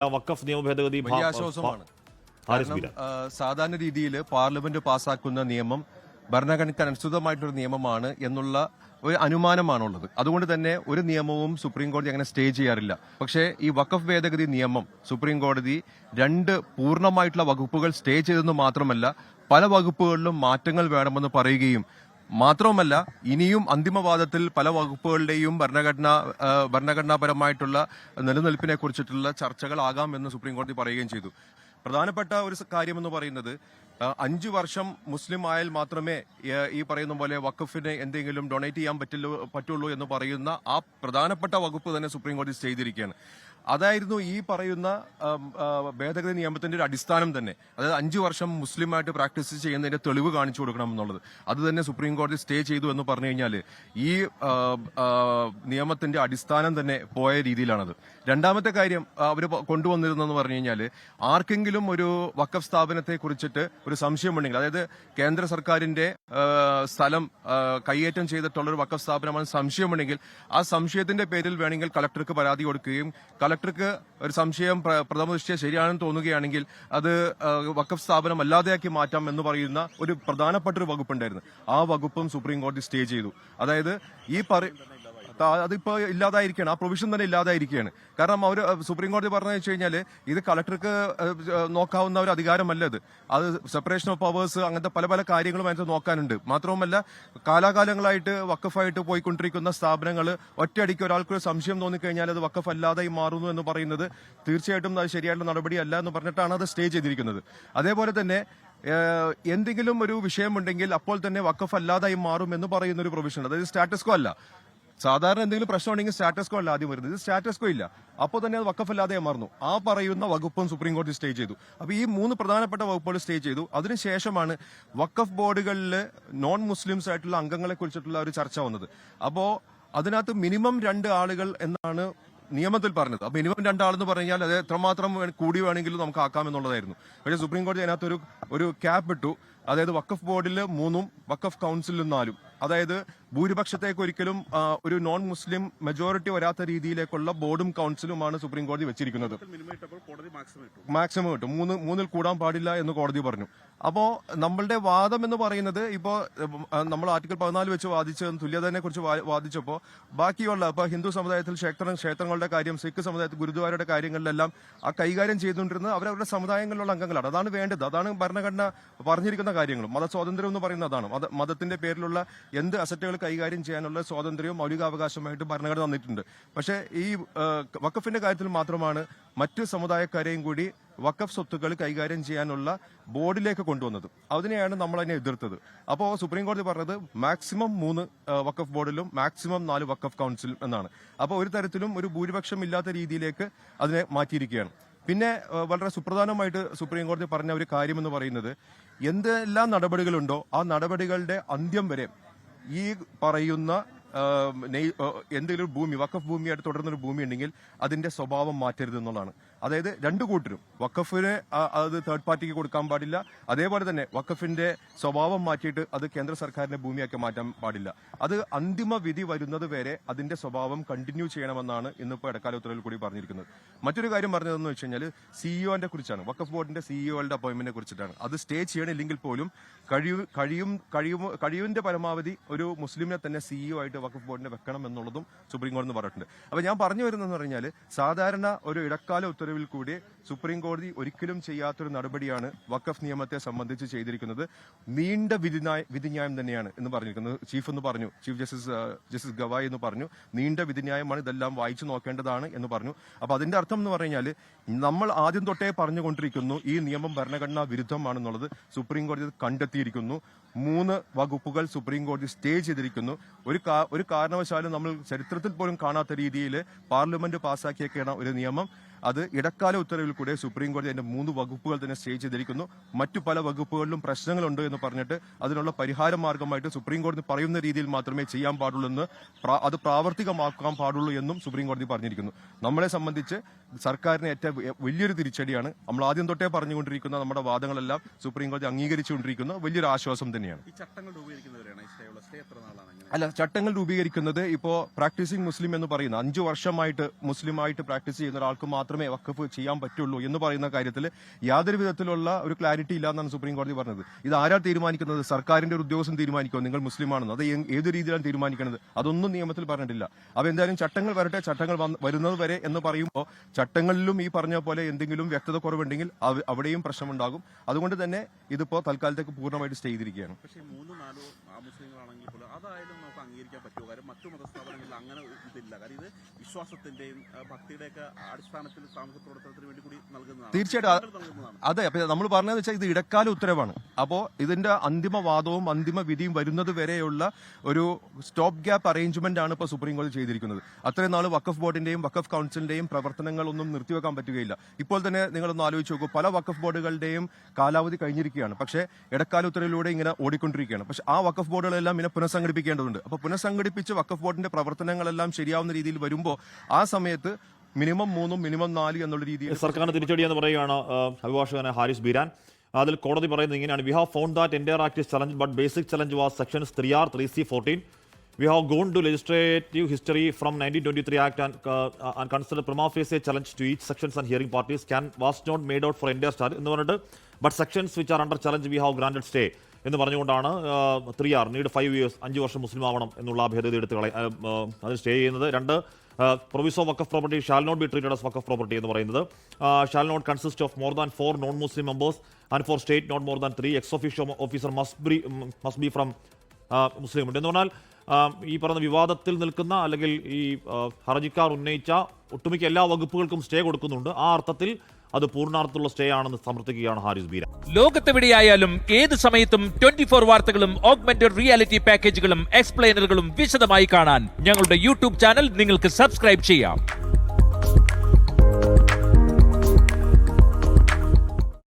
വഖഫ് നിയമ ഭേദഗതി വലിയ ആശ്വാസമാണ്. സാധാരണ രീതിയിൽ പാർലമെന്റ് പാസാക്കുന്ന നിയമം ഭരണഘടനയ്ക്ക് അനുസൃതമായിട്ടൊരു നിയമമാണ് എന്നുള്ള ഒരു അനുമാനമാണുള്ളത്. അതുകൊണ്ട് തന്നെ ഒരു നിയമവും സുപ്രീം കോടതി അങ്ങനെ സ്റ്റേ ചെയ്യാറില്ല. പക്ഷേ ഈ വഖഫ് ഭേദഗതി നിയമം സുപ്രീം കോടതി 2 പൂർണ്ണമായിട്ടുള്ള വകുപ്പുകൾ സ്റ്റേ ചെയ്തെന്ന് മാത്രമല്ല പല വകുപ്പുകളിലും മാറ്റങ്ങൾ വേണമെന്ന് പറയുകയും മാത്രവുമല്ല ഇനിയും അന്തിമവാദത്തിൽ പല വകുപ്പുകളുടെയും ഭരണഘടനാപരമായിട്ടുള്ള നിലനിൽപ്പിനെ കുറിച്ചിട്ടുള്ള ചർച്ചകളാകാം എന്ന് സുപ്രീം കോടതി പറയുകയും ചെയ്തു. പ്രധാനപ്പെട്ട ഒരു കാര്യമെന്ന് പറയുന്നത് 5 വർഷം മുസ്ലിം ആയാൽ മാത്രമേ ഈ പറയുന്ന പോലെ വഖഫിന് എന്തെങ്കിലും ഡൊണേറ്റ് ചെയ്യാൻ പറ്റുള്ളൂ എന്ന് പറയുന്ന ആ പ്രധാനപ്പെട്ട വകുപ്പ് തന്നെ സുപ്രീം കോടതി ചെയ്തിരിക്കുകയാണ്. അതായിരുന്നു ഈ പറയുന്ന ഭേദഗതി നിയമത്തിന്റെ ഒരു അടിസ്ഥാനം തന്നെ. അതായത് 5 വർഷം മുസ്ലിമായിട്ട് പ്രാക്ടീസ് ചെയ്യുന്നതിന്റെ തെളിവ് കാണിച്ചു കൊടുക്കണം എന്നുള്ളത്. അത് തന്നെ സുപ്രീം കോടതി സ്റ്റേ ചെയ്തു എന്ന് പറഞ്ഞു കഴിഞ്ഞാൽ ഈ നിയമത്തിന്റെ അടിസ്ഥാനം തന്നെ പോയ രീതിയിലാണത്. രണ്ടാമത്തെ കാര്യം അവർ കൊണ്ടുവന്നിരുന്നെന്ന് പറഞ്ഞു കഴിഞ്ഞാൽ ആർക്കെങ്കിലും ഒരു വഖഫ് സ്ഥാപനത്തെ കുറിച്ചിട്ട് ഒരു സംശയമുണ്ടെങ്കിൽ, അതായത് കേന്ദ്ര സർക്കാരിന്റെ സ്ഥലം കൈയേറ്റം ചെയ്തിട്ടുള്ള ഒരു വഖഫ് സ്ഥാപനമാണ് സംശയമുണ്ടെങ്കിൽ ആ സംശയത്തിന്റെ പേരിൽ വേണമെങ്കിൽ കളക്ടർക്ക് പരാതി കൊടുക്കുകയും കളക്ടർക്ക് ഒരു സംശയം പ്രഥമദൃഷ്ട്യാ ശരിയാണെന്ന് തോന്നുകയാണെങ്കിൽ അത് വഖഫ് സ്ഥാപനം അല്ലാതെയാക്കി മാറ്റാം എന്ന് പറയുന്ന ഒരു പ്രധാനപ്പെട്ട ഒരു വകുപ്പുണ്ടായിരുന്നു. ആ വകുപ്പും സുപ്രീം കോടതി സ്റ്റേ ചെയ്തു. അതായത് അതിപ്പോ ഇല്ലാതായിരിക്കുകയാണ്, ആ പ്രൊവിഷൻ തന്നെ ഇല്ലാതായിരിക്കുകയാണ്. കാരണം അവർ സുപ്രീം കോടതി പറഞ്ഞു വെച്ച് കഴിഞ്ഞാൽ ഇത് കളക്ടർക്ക് നോക്കാവുന്ന ഒരു അധികാരമല്ല. അത് സെപ്പറേഷൻ ഓഫ് പവേഴ്സ് അങ്ങനത്തെ പല പല കാര്യങ്ങളും അതിനകത്ത് നോക്കാനുണ്ട്. മാത്രവുമല്ല കാലാകാലങ്ങളായിട്ട് വഖഫായിട്ട് പോയിക്കൊണ്ടിരിക്കുന്ന സ്ഥാപനങ്ങൾ ഒറ്റയടിക്ക് ഒരാൾക്കൊരു സംശയം തോന്നിക്കഴിഞ്ഞാൽ അത് വഖഫ് അല്ലാതായി മാറുന്നു എന്ന് പറയുന്നത് തീർച്ചയായിട്ടും അത് ശരിയായിട്ടുള്ള നടപടിയല്ല എന്ന് പറഞ്ഞിട്ടാണ് അത് സ്റ്റേ ചെയ്തിരിക്കുന്നത്. അതേപോലെ തന്നെ എന്തെങ്കിലും ഒരു വിഷയമുണ്ടെങ്കിൽ അപ്പോൾ തന്നെ വഖഫ് അല്ലാതായി മാറും എന്ന് പറയുന്ന ഒരു പ്രൊവിഷൻ, അതായത് സ്റ്റാറ്റസ്കോ അല്ല. സാധാരണ എന്തെങ്കിലും പ്രശ്നമുണ്ടെങ്കിൽ സ്റ്റാറ്റസ്കോ അല്ല ആദ്യം വരുന്നത്, ഇത് സ്റ്റാറ്റസ്കോ ഇല്ല, അപ്പോൾ തന്നെ അത് വഖഫ് അല്ലാതെ മാറുന്നു. ആ പറയുന്ന വകുപ്പും സുപ്രീം കോടതി സ്റ്റേ ചെയ്തു. അപ്പോൾ ഈ 3 പ്രധാനപ്പെട്ട വകുപ്പുകൾ സ്റ്റേ ചെയ്തു. അതിനുശേഷമാണ് വഖഫ് ബോർഡുകളിൽ നോൺ മുസ്ലിംസ് ആയിട്ടുള്ള അംഗങ്ങളെ കുറിച്ചിട്ടുള്ള ഒരു ചർച്ച വന്നത്. അപ്പോൾ അതിനകത്ത് മിനിമം 2 ആളുകൾ എന്നാണ് നിയമത്തിൽ പറഞ്ഞത്. അപ്പൊ മിനിമം 2 ആളെന്ന് പറഞ്ഞാൽ അത് എത്രമാത്രം കൂടി വേണമെങ്കിലും നമുക്ക് ആക്കാമെന്നുള്ളതായിരുന്നു. പക്ഷേ സുപ്രീം കോടതി അതിനകത്ത് ഒരു ക്യാപ്പ് ഇട്ടു. അതായത് വഖഫ് ബോർഡിൽ 3ഉം വഖഫ് കൌൺസിലിൽ 4ഉം, അതായത് ഭൂരിപക്ഷത്തേക്ക് ഒരിക്കലും ഒരു നോൺ മുസ്ലിം മെജോറിറ്റി വരാത്ത രീതിയിലേക്കുള്ള ബോർഡും കൌൺസിലുമാണ് സുപ്രീം കോടതി വെച്ചിരിക്കുന്നത്. മാക്സിമം ഇട്ടു. 3ൽ കൂടാൻ പാടില്ല എന്ന് കോടതി പറഞ്ഞു. അപ്പോ നമ്മളുടെ വാദം എന്ന് പറയുന്നത് ഇപ്പോ നമ്മൾ ആർട്ടിക്കിൾ 14 വെച്ച് തുല്യതയെ കുറിച്ച് വാദിച്ചപ്പോ ബാക്കിയുള്ള ഇപ്പൊ ഹിന്ദു സമുദായത്തിൽ ക്ഷേത്രങ്ങളുടെ കാര്യം, സിഖ് സമുദായത്തിൽ ഗുരുദ്വാരയുടെ കാര്യങ്ങളിലെല്ലാം ആ കൈകാര്യം ചെയ്തുകൊണ്ടിരുന്നത് അവരവരുടെ സമുദായങ്ങളിലുള്ള അംഗങ്ങളാണ്. അതാണ് വേണ്ടത്. അതാണ് ഭരണഘടന പറഞ്ഞിരിക്കുന്ന കാര്യങ്ങളും. മതസ്വാതന്ത്ര്യം എന്ന് പറയുന്നത് അതാണ്. മതത്തിന്റെ പേരിലുള്ള എന്ത് അസറ്റുകൾ കൈകാര്യം ചെയ്യാനുള്ള സ്വാതന്ത്ര്യവും മൗലികാവകാശമായിട്ട് ഭരണഘടന തന്നിട്ടുണ്ട്. പക്ഷേ ഈ വഖഫിന്റെ കാര്യത്തിൽ മാത്രമാണ് മറ്റു സമുദായക്കാരെയും കൂടി വഖഫ് സ്വത്തുക്കൾ കൈകാര്യം ചെയ്യാനുള്ള ബോർഡിലേക്ക് കൊണ്ടുവന്നത്. അതിനെയാണ് നമ്മൾ അതിനെ എതിർത്തത്. അപ്പോൾ സുപ്രീം കോടതി പറഞ്ഞത് മാക്സിമം 3 വഖഫ് ബോർഡിലും മാക്സിമം 4 വഖഫ് കൌൺസിലും എന്നാണ്. അപ്പോൾ ഒരു തരത്തിലും ഒരു ഭൂരിപക്ഷം ഇല്ലാത്ത രീതിയിലേക്ക് അതിനെ മാറ്റിയിരിക്കുകയാണ്. പിന്നെ വളരെ സുപ്രധാനമായിട്ട് സുപ്രീം കോടതി പറഞ്ഞ ഒരു കാര്യമെന്ന് പറയുന്നത് എന്തെല്ലാം നടപടികളുണ്ടോ ആ നടപടികളുടെ അന്ത്യം വരെ ഈ പറയുന്ന എന്തെങ്കിലും ഭൂമി വഖഫ് ഭൂമിയായിട്ട് തുടർന്നൊരു ഭൂമി ഉണ്ടെങ്കിൽ അതിന്റെ സ്വഭാവം മാറ്റരുത് എന്നുള്ളതാണ്. അതായത് 2 കൂട്ടരും വഖഫിന് അത് തേർഡ് പാർട്ടിക്ക് കൊടുക്കാൻ പാടില്ല, അതേപോലെ തന്നെ വഖഫിന്റെ സ്വഭാവം മാറ്റിയിട്ട് അത് കേന്ദ്ര സർക്കാരിന്റെ ഭൂമിയാക്കി മാറ്റാൻ പാടില്ല. അത് അന്തിമ വിധി വരുന്നത് വരെ അതിന്റെ സ്വഭാവം കണ്ടിന്യൂ ചെയ്യണമെന്നാണ് ഇന്നിപ്പോൾ ഇടക്കാല ഉത്തരവിൽ കൂടി പറഞ്ഞിരിക്കുന്നത്. മറ്റൊരു കാര്യം പറഞ്ഞതെന്ന് വെച്ച് കഴിഞ്ഞാൽ സിഇഒന്റെ കുറിച്ചാണ്. വഖഫ് ബോർഡിന്റെ സിഇഒകളുടെ അപ്പോയിന്റ്മെന്റിനെ കുറിച്ചിട്ടാണ്. അത് സ്റ്റേ ചെയ്യണില്ലെങ്കിൽ പോലും കഴിവിന്റെ പരമാവധി ഒരു മുസ്ലിമിനെ തന്നെ സിഇഒ ആയിട്ട് വഖഫ് ബോർഡിനെ വെക്കണം എന്നുള്ളതും സുപ്രീം കോടതി പറഞ്ഞിട്ടുണ്ട്. അപ്പൊ ഞാൻ പറഞ്ഞു വരുന്നതെന്ന് പറഞ്ഞാൽ സാധാരണ ഒരു ഇടക്കാല ഉത്തരവിൽ കൂടി സുപ്രീം കോടതി ഒരിക്കലും ചെയ്യാത്തൊരു നടപടിയാണ് വഖഫ് നിയമത്തെ സംബന്ധിച്ച് ചെയ്തിരിക്കുന്നത്. നീണ്ട വിധിന്യായം തന്നെയാണ് എന്ന് പറഞ്ഞിരിക്കുന്നത്. ചീഫ് ജസ്റ്റിസ് ഗവായി എന്ന് പറഞ്ഞു. നീണ്ട വിധിന്യായമാണ്, ഇതെല്ലാം വായിച്ചു നോക്കേണ്ടതാണ് എന്ന് പറഞ്ഞു. അപ്പൊ അതിന്റെ അർത്ഥം എന്ന് പറഞ്ഞാൽ നമ്മൾ ആദ്യം തൊട്ടേ പറഞ്ഞുകൊണ്ടിരിക്കുന്നു ഈ നിയമം ഭരണഘടനാ വിരുദ്ധമാണെന്നുള്ളത്. സുപ്രീം കോടതി കണ്ടെത്തിയിരിക്കുന്നു. 3 വകുപ്പുകൾ സുപ്രീം കോടതി സ്റ്റേ ചെയ്തിരിക്കുന്നു. ഒരു കാരണവശാലും നമ്മൾ ചരിത്രത്തിൽ പോലും കാണാത്ത രീതിയിൽ പാർലമെന്റ് പാസാക്കിയേക്കുന്ന ഒരു നിയമം അത് ഇടക്കാല ഉത്തരവിൽ കൂടെ സുപ്രീം കോടതി അതിന്റെ 3 വകുപ്പുകൾ തന്നെ സ്റ്റേ ചെയ്തിരിക്കുന്നു. മറ്റു പല വകുപ്പുകളിലും പ്രശ്നങ്ങളുണ്ട് എന്ന് പറഞ്ഞിട്ട് അതിനുള്ള പരിഹാര മാർഗമായിട്ട് സുപ്രീം കോടതി പറയുന്ന രീതിയിൽ മാത്രമേ ചെയ്യാൻ പാടുള്ളൂ എന്ന് അത് പ്രാവർത്തികമാക്കാൻ പാടുള്ളൂ എന്നും സുപ്രീം കോടതി പറഞ്ഞിരിക്കുന്നു. നമ്മളെ സംബന്ധിച്ച് സർക്കാരിന് ഏറ്റവും വലിയൊരു തിരിച്ചടിയാണ്. നമ്മൾ ആദ്യം തൊട്ടേ പറഞ്ഞുകൊണ്ടിരിക്കുന്ന നമ്മുടെ വാദങ്ങളെല്ലാം സുപ്രീം കോടതി അംഗീകരിച്ചുകൊണ്ടിരിക്കുന്ന വലിയൊരു ആശ്വാസം തന്നെയാണ്. അല്ല, ചട്ടങ്ങൾ രൂപീകരിക്കുന്നത് ഇപ്പോ പ്രാക്ടീസിംഗ് മുസ്ലിം എന്ന് പറയുന്ന 5 വർഷമായിട്ട് മുസ്ലിമായിട്ട് പ്രാക്ടീസ് ചെയ്യുന്ന ഒരാൾക്ക് മാത്രം മാത്രമേ വഖഫ് ചെയ്യാൻ പറ്റുള്ളൂ എന്ന് പറയുന്ന കാര്യത്തിൽ യാതൊരു വിധത്തിലുള്ള ഒരു ക്ലാരിറ്റി ഇല്ല എന്നാണ് സുപ്രീം കോടതി പറഞ്ഞത്. ഇത് ആരാ തീരുമാനിക്കുന്നത്? സർക്കാരിന്റെ ഒരു ഉദ്യോഗസ്ഥൻ തീരുമാനിക്കുമോ നിങ്ങൾ മുസ്ലിമാണെന്ന്? അത് ഏത് രീതിയിലാണ് തീരുമാനിക്കുന്നത്? അതൊന്നും നിയമത്തിൽ പറഞ്ഞിട്ടില്ല. അപ്പൊ എന്തായാലും ചട്ടങ്ങൾ വരട്ടെ, ചട്ടങ്ങൾ വരുന്നത് വരെ എന്ന് പറയുമ്പോൾ ചട്ടങ്ങളിലും ഈ പറഞ്ഞ പോലെ എന്തെങ്കിലും വ്യക്തത കുറവുണ്ടെങ്കിൽ അവിടെയും പ്രശ്നമുണ്ടാകും. അതുകൊണ്ട് തന്നെ ഇതിപ്പോ തൽക്കാലത്തേക്ക് പൂർണ്ണമായിട്ട് സ്റ്റേ ചെയ്തിരിക്കുകയാണ്. പക്ഷേ 3-4 മുസ്ലിങ്ങളാണെങ്കിൽ പോലും അതായാലും നമുക്ക് അംഗീകരിക്കാൻ പറ്റുമോ? കാര്യം മറ്റു മതസ്ഥാപനങ്ങളിൽ അങ്ങനെ ഇതില്ല. കാര്യം ഇത് വിശ്വാസത്തിന്റെയും ഭക്തിയുടെയൊക്കെ അടിസ്ഥാനത്തിൽ സാമൂഹ്യ പ്രവർത്തനത്തിന് വേണ്ടി കൂടി നൽകുന്നതാണ്. തീർച്ചയായിട്ടും അതെ. അപ്പൊ നമ്മൾ പറഞ്ഞതെന്ന് വെച്ചാൽ ഇത് ഇടക്കാല ഉത്തരവാണ്. അപ്പോ ഇതിന്റെ അന്തിമവാദവും അന്തിമ വിധിയും വരുന്നത് വരെയുള്ള ഒരു സ്റ്റോപ്പ് ഗ്യാപ്പ് അറേഞ്ച്മെന്റ് ആണ് ഇപ്പോൾ സുപ്രീം കോടതി ചെയ്തിരിക്കുന്നത്. അത്രയും നാൾ വഖഫ് ബോർഡിന്റെയും വഖഫ് കൌൺസിലിന്റെയും പ്രവർത്തനങ്ങളൊന്നും നിർത്തിവെക്കാൻ പറ്റുകയില്ല. ഇപ്പോൾ തന്നെ നിങ്ങളൊന്ന് ആലോചിച്ച് നോക്കൂ, പല വഖഫ് ബോർഡുകളുടെയും കാലാവധി കഴിഞ്ഞിരിക്കുകയാണ്. പക്ഷേ ഇടക്കാല ഉത്തരവിലൂടെ ഇങ്ങനെ ഓടിക്കൊണ്ടിരിക്കുകയാണ്. പക്ഷേ ആ വഖഫ് ബോർഡുകളെല്ലാം ഇങ്ങനെ പുനഃസംഘടിപ്പിക്കേണ്ടതുണ്ട്. അപ്പോൾ പുനഃസംഘടിപ്പിച്ച് വഖഫ് ബോർഡിന്റെ പ്രവർത്തനങ്ങളെല്ലാം ശരിയാവുന്ന രീതിയിൽ വരുമ്പോൾ ആ സമയത്ത് മിനിമം 3 മിനിമം 4 എന്നുള്ള രീതിയിൽ സർക്കാരിന് തിരിച്ചടി എന്ന് പറയുകയാണ് അഭിഭാഷകൻ ഹാരിസ് ബീരാൻ. അതിൽ കോടതി പറയുന്നത് ഇങ്ങനെയാണ്: we have found that entire act is challenge but basic challenge was sections 3R, 3C, 14. We have gone to legislative history from 1923 Act and considered prima facie challenge to each sections and hearing parties was not made out for entire start എന്ന് പറഞ്ഞിട്ട് but sections which are under challenge we have granted stay എന്ന് പറഞ്ഞുകൊണ്ടാണ് 3R need 5 years 5 വർഷം മുസ്ലിം ആവണം എന്നുള്ള ഭേദഗതി എടുത്ത് അതിന് സ്റ്റേ ചെയ്യുന്നത്. 2 proviso Waqf property shall not be treated as Waqf property എന്ന് പറയുന്നത് shall not consist of more than 4 non Muslim members and for state not more than 3 ex officio officer must be from Muslim ഉണ്ട് എന്ന് പറഞ്ഞാൽ ഈ പറഞ്ഞ വിവാദത്തിൽ നിൽക്കുന്ന അല്ലെങ്കിൽ ഈ ഹർജിക്കാർ ഉന്നയിച്ച ഒട്ടുമിക്ക എല്ലാ വകുപ്പുകൾക്കും സ്റ്റേ കൊടുക്കുന്നുണ്ട്. ആ അർത്ഥത്തിൽ അത് പൂർണ്ണാർത്ഥത്തിലുള്ള സ്റ്റേ ആണെന്ന് സമർത്ഥിക്കുകയാണ് ഹാരിസ് ബീരാൻ. ലോകത്തെവിടെയായാലും ഏത് സമയത്തും 24 വാർത്തകളും ഓഗ്മെന്റഡ് റിയാലിറ്റി പാക്കേജുകളും എക്സ്പ്ലെയിനറുകളും വിശദമായി കാണാൻ ഞങ്ങളുടെ യൂട്യൂബ് ചാനൽ നിങ്ങൾക്ക് സബ്സ്ക്രൈബ് ചെയ്യാം.